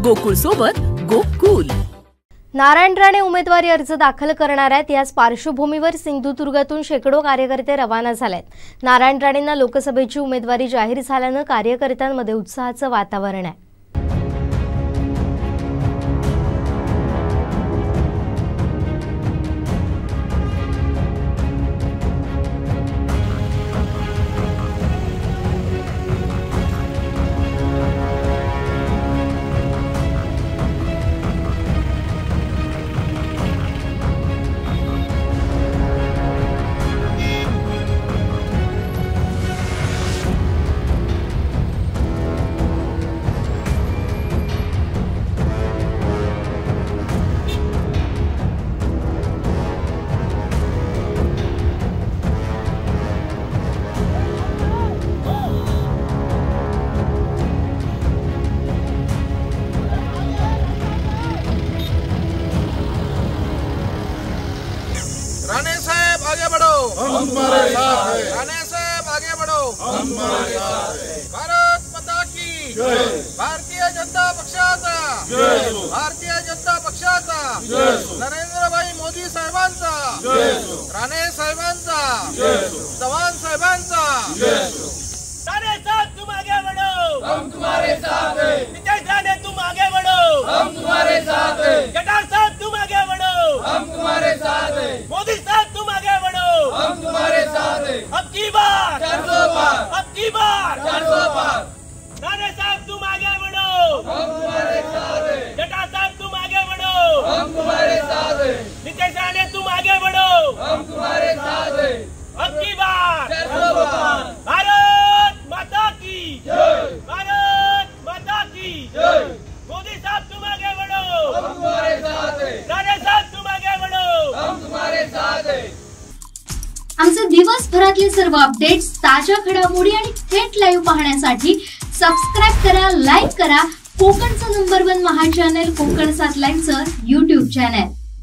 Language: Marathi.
गोकुळ सोबत गोकुल। नारायण राणे उमेदवारी अर्ज दाखल करणार आहेत। याच पार्श्वभूमीवर सिंधुदुर्गातून शेकडो कार्यकर्ते रवाना झालेत। नारायण राणेंना लोकसभेची उमेदवारी जाहीर झाल्याने कार्यकर्त्यांमध्ये उत्साहाचं वातावरण आहे। राणे साहब आगे बढ़ो, हम तुम्हारे साथ हैं। राणे साहब आगे बढ़ो, हम तुम्हारे साथ हैं। भारत माता की जय। भारतीय जनता पक्षाचा जय। भारतीय जनता पक्षाचा जय। नरेंद्रभाई मोदी साहेबांचा जय। राणे साहेबांचा जय। चव्हाण साहेबांचा जय। राणे साहब तुम आगे बढ़ो, हम तुम्हारे साथ हैं। नीतीश राणे तुम आगे बढ़ो, हम तुम्हारे साथ हैं। केदार साहब तुम आगे बढ़ो, हम तुम्हारे साथ हैं। मोदी साहब तुम आगे बढ़ो, हम तुम्हारे साथ हैं। अब की बार 400 पार, अब की बार 400 पार। राणे साहब तुम आगे बढ़ो, हम तुम्हारे साथ हैं। केदार साहब तुम आगे बढ़ो, हम तुम्हारे साथ हैं। नीतीश राणे तुम आगे बढ़ो, हम तुम्हारे साथ हैं। अब की बार 400 पार। भारत माता की जय। भारत माता की जय। मोदी साहब तुम आगे बढ़ो, हम तुम्हारे साथ हैं। राणे साहब तुम आगे बढ़ो, हम तुम्हारे साथ हैं। आमचे दिवसभरातले सर्व अपडेट्स, ताज्या घडामोडी आणि थेट लाईव्ह पाहण्यासाठी सबस्क्राइब करा, लाईक करा कोकणचं नंबर 1 महा चॅनल कोकण 7 लाईव्हचं YouTube चॅनल।